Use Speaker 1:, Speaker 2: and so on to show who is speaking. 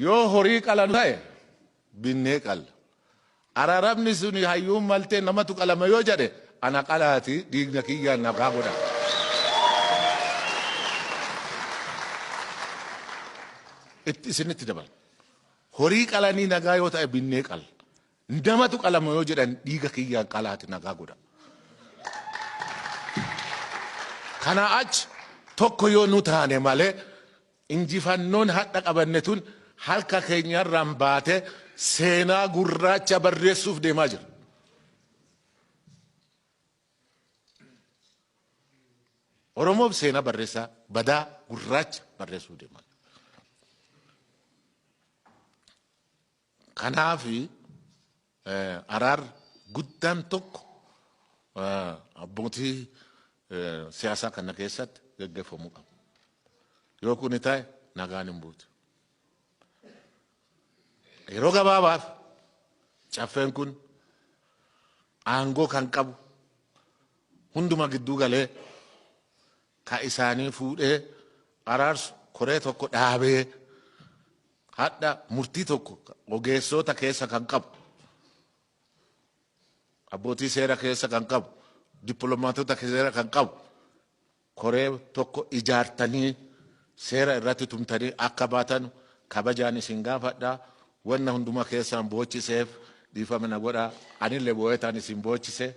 Speaker 1: yoo horii qalan ta'e binnee qalla. Araarabni suni hayyuun maltee namatu qalama yoo jedhe ana qalaati dhiigna kiyyaan nagaa godha. Isinitti dabala. Horii qalanii nagaa yoo ta'e binnee qalla. Namatu qalama yoo jedhan dhiiga kiyyaan qalaati nagaa godha. Kana achi tokko yoo nu taane malee injifannoon hadha qabanne tun halka keenyarraan baate seenaa gurraacha barreessuuf deemaa jira. Oromoof seenaa barreessaa badaa gurraacha barreessuuf deemaa jira. Kanaaf araar guddaan tokko abbootii siyaasaa kana keessatti gaggeeffamuu qaba. Yoo kun ta'e nagaan hin buutu. Yeroo gabaabaaf caffeen kun aangoo kan qabu hunduma gidduu galee ka isaanii fuudhee araarsu koree tokko dhaabee hadha murtii tokko ogeessota keessa kan qabu abbootii seera keessa kan qabu dippiloomaatota seera kan qabu koree tokko ijaartanii seera irratti tumtanii akka baatan kabajaan isin gaafadha. Wanna hunduma keessaan boochiseef dhiifama na godha. Anillee boo'etaan isin boochise.